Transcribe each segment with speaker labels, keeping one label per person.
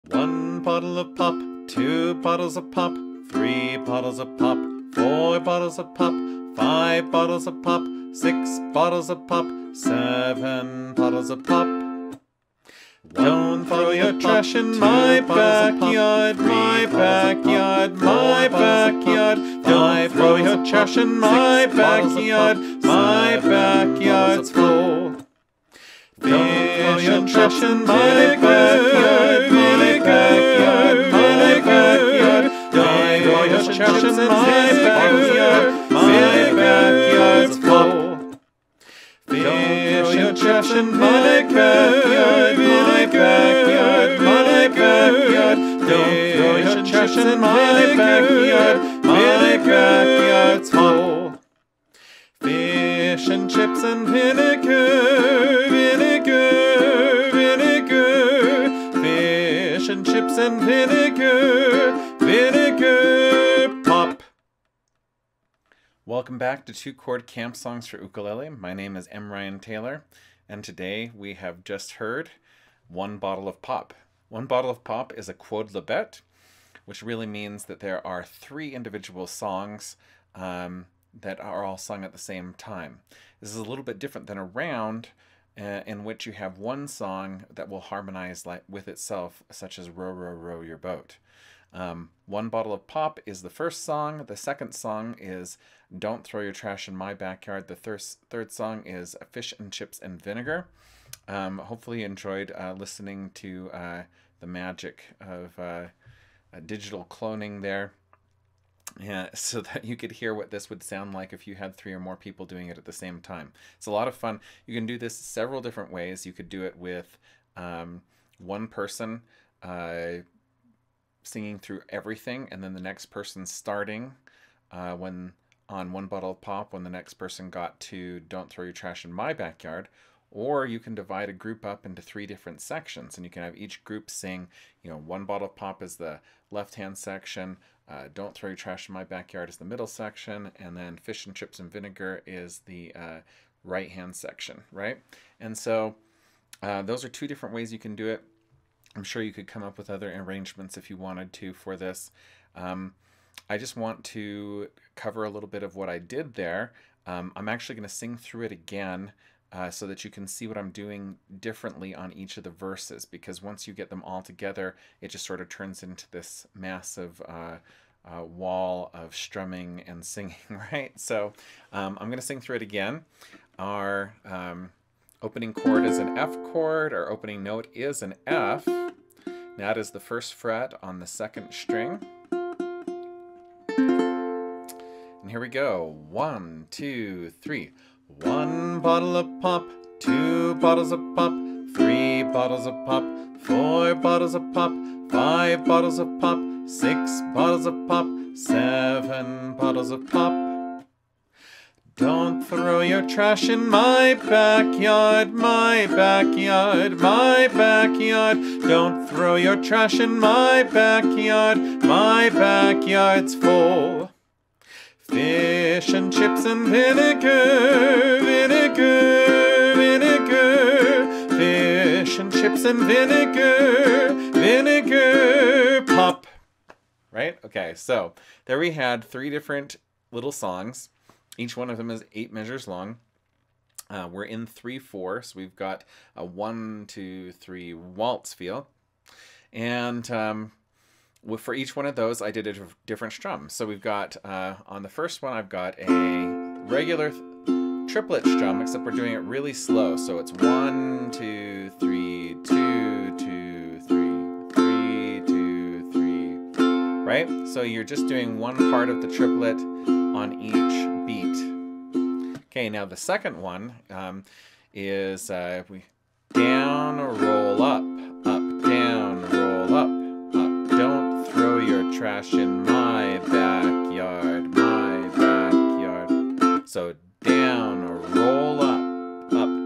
Speaker 1: 1 bottle of pop, 2 bottles of pop, 3 bottles of pop, 4 bottles of pop, 5 bottles of pop, 6 bottles of pop, 7 bottles of pop. Don't throw your trash in my backyard, my backyard, my backyard. Don't throw your trash in my backyard, my backyard's full. Don't throw your trash in my backyard, my backyard, my backyard. Don't throw your trash in my backyard, my backyard's full. Don't throw your trash in my backyard, my backyard, my backyard. Don't throw your trash in my backyard, my backyard's full. Fish and chips and vinegar, vinegar, vinegar. Fish and chips and vinegar, vinegar, pop. Welcome back to 2 Chord Camp Songs for Ukulele. My name is M. Ryan Taylor, and today we have just heard 1 bottle of pop. 1 bottle of pop is a Quodlibet, which really means that there are 3 individual songs that are all sung at the same time. This is a little bit different than a round in which you have 1 song that will harmonize with itself, such as Row, Row, Row Your Boat. 1 bottle of pop is the first song. The second song is Don't Throw Your Trash in My Backyard. The third song is Fish and Chips and Vinegar. Hopefully you enjoyed listening to the magic of digital cloning there. Yeah, so that you could hear what this would sound like if you had 3 or more people doing it at the same time. It's a lot of fun. You can do this several different ways. You could do it with 1 person singing through everything, and then the next person starting on 1 bottle of pop when the next person got to Don't Throw Your Trash in My Backyard. Or you can divide a group up into 3 different sections, and you can have each group sing, 1 bottle of pop is the left-hand section, Don't Throw Your Trash in My Backyard is the middle section, and then Fish and Chips and Vinegar is the right-hand section, right? And so those are 2 different ways you can do it. I'm sure you could come up with other arrangements if you wanted to for this. I just want to cover a little bit of what I did there. I'm actually going to sing through it again so that you can see what I'm doing differently on each of the verses, because once you get them all together, it just sort of turns into this massive wall of strumming and singing, right? So I'm going to sing through it again. Our opening chord is an F chord. Our opening note is an F. That is the 1st fret on the 2nd string. And here we go. 1, 2, 3. 1 bottle of pop, 2 bottles of pop, 3 bottles of pop, 4 bottles of pop, 5 bottles of pop, 6 bottles of pop, 7 bottles of pop. Don't throw your trash in my backyard, my backyard, my backyard. Don't throw your trash in my backyard, my backyard's full. Fish and chips and vinegar, vinegar, vinegar. Fish and chips and vinegar, vinegar, pop. Right? Okay, so there we had 3 different little songs. Each one of them is 8 measures long. We're in 3/4, so we've got a 1, 2, 3 waltz feel. And for each one of those, I did a different strum. So we've got, on the first one, I've got a regular triplet strum, except we're doing it really slow. So it's 1, 2, 3, 2, 2, 3, 3, 2, 3, right? So you're just doing 1 part of the triplet on each beat. Okay, now the second one is we down, roll up, down, roll up, up. Don't throw your trash in my backyard, my backyard. So down, roll up,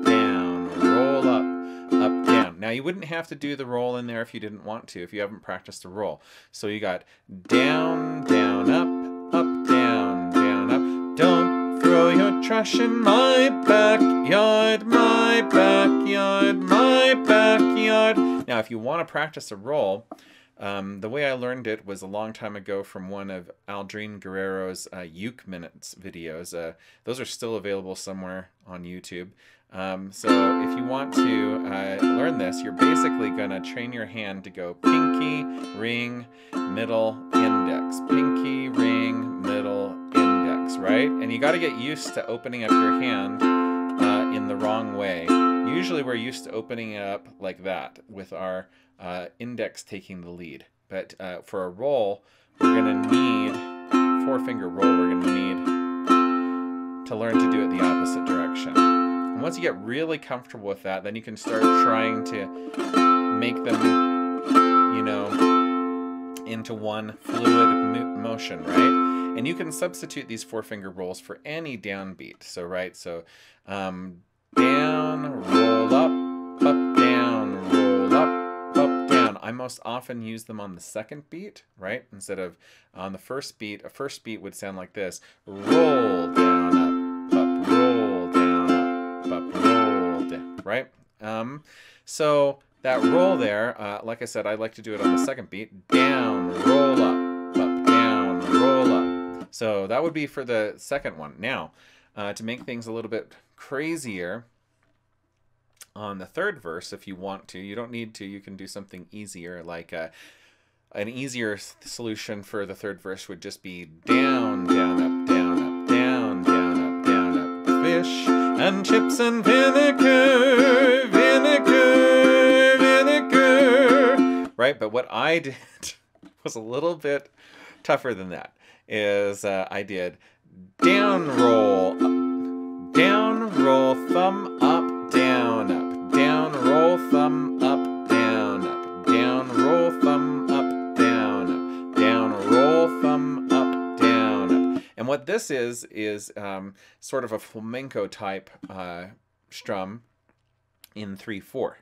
Speaker 1: down, roll up, down. Now you wouldn't have to do the roll in there if you didn't want to, if you haven't practiced the roll. So you got down, down, up, down, down, up. Don't throw your trash in my backyard, my backyard, my backyard. Now Now, if you want to practice a roll, the way I learned it was a long time ago from one of Aldrin Guerrero's Uke Minutes videos. Those are still available somewhere on YouTube. So if you want to learn this, you're basically going to train your hand to go pinky, ring, middle, index. Pinky, ring, middle, index, right? And you got to get used to opening up your hand in the wrong way. Usually we're used to opening it up like that with our index taking the lead. But for a roll, we're going to need, 4-finger roll, we're going to need to learn to do it the opposite direction. And once you get really comfortable with that, then you can start trying to make them, you know, into one fluid motion, right? And you can substitute these 4-finger rolls for any downbeat. So, right, so down, roll up, down, roll up, down. I most often use them on the second beat, right? Instead of on the first beat. A first beat would sound like this. Roll down, up, roll down, up, roll down, right? So that roll there, like I said, I like to do it on the second beat. Down, roll up, down, roll up. So that would be for the second one. Now, to make things a little bit crazier, on the third verse, if you want to, you don't need to, you can do something easier, like an easier solution for the third verse would just be down, down, up, down, up, down, down, up, down, up, fish and chips and vinegar, vinegar, vinegar, right? But what I did was a little bit tougher than that, is I did down, roll, thumb up, down, up, down, roll, thumb up, down, roll, thumb up, down, roll, thumb up, down, up. And what this is sort of a flamenco type strum in 3/4.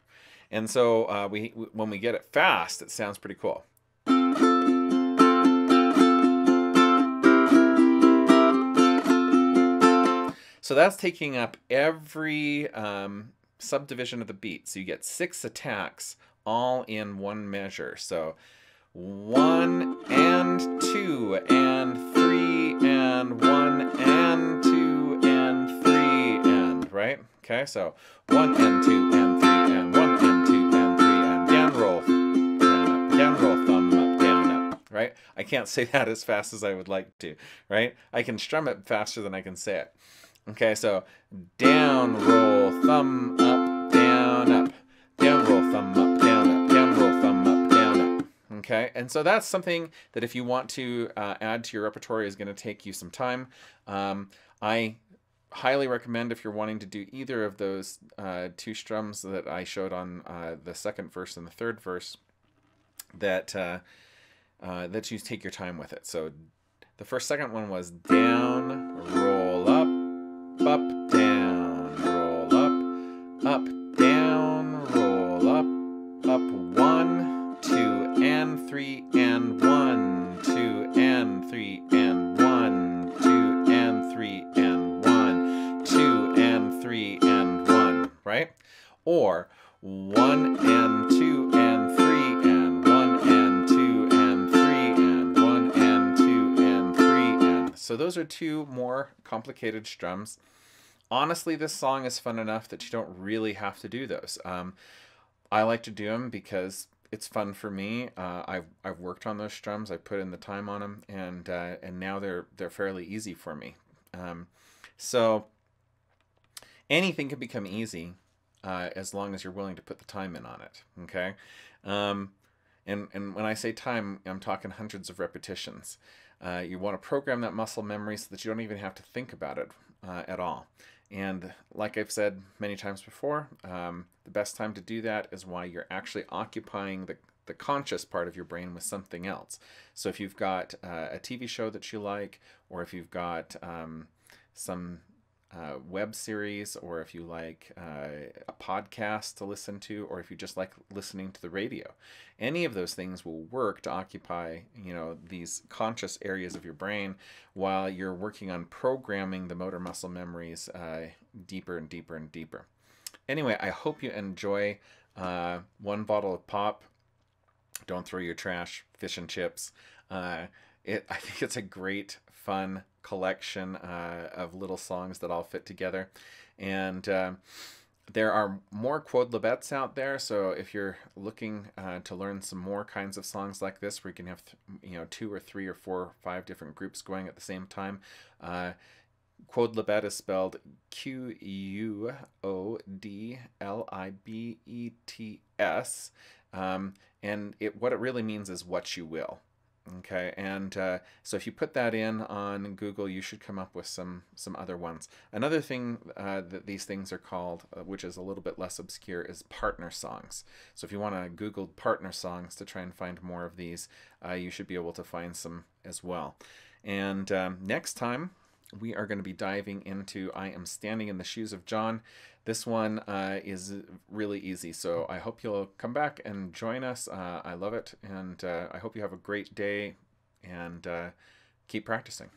Speaker 1: And so when we get it fast, it sounds pretty cool. So that's taking up every subdivision of the beat. So you get 6 attacks all in one measure. So 1 and 2 and 3 and 1 and 2 and 3 and, right? Okay, so 1 and 2 and 3 and 1 and 2 and 3 and down roll, thumb up, down up, right? I can't say that as fast as I would like to, right? I can strum it faster than I can say it. Okay, so down, roll, thumb up, down, roll, thumb up, down, roll, thumb up, down, up. Okay, and so that's something that if you want to add to your repertoire is going to take you some time. I highly recommend, if you're wanting to do either of those 2 strums that I showed on the second verse and the third verse, that that you take your time with it. So the second one was down, roll up, down, roll up, down, roll up, 1, 2 and 3 and 1, 2 and 3 and 1, 2 and 3 and 1, 2 and 3 and 1, right? Or 1 and 2 and 3 and 1 and 2 and 3 and 1 and 2 and 3 and. So those are 2 more complicated strums. Honestly, this song is fun enough that you don't really have to do those. I like to do them because it's fun for me. I've worked on those strums. I put in the time on them, and now they're fairly easy for me. So anything can become easy as long as you're willing to put the time in on it. Okay, and when I say time, I'm talking hundreds of repetitions. You want to program that muscle memory so that you don't even have to think about it at all. And like I've said many times before, the best time to do that is while you're actually occupying the conscious part of your brain with something else. So if you've got a TV show that you like, or if you've got some web series, or if you like a podcast to listen to, or if you just like listening to the radio, any of those things will work to occupy, you know, these conscious areas of your brain while you're working on programming the motor muscle memories deeper and deeper and deeper. Anyway, I hope you enjoy One bottle of pop. Don't throw your trash. Fish and chips. I think it's a great, fun collection of little songs that all fit together, and there are more Quodlibets out there. So if you're looking to learn some more kinds of songs like this, where you can have 2 or 3 or 4 or 5 different groups going at the same time. Quodlibet is spelled Quodlibets, and what it really means is what you will. Okay, and so if you put that in on Google, you should come up with some other ones. Another thing that these things are called, which is a little bit less obscure, is partner songs. So if you want to Google partner songs to try and find more of these, you should be able to find some as well. And next time, we are going to be diving into I Am Standing in the Shoes of John. This one is really easy, so I hope you'll come back and join us. I love it, and I hope you have a great day, and keep practicing.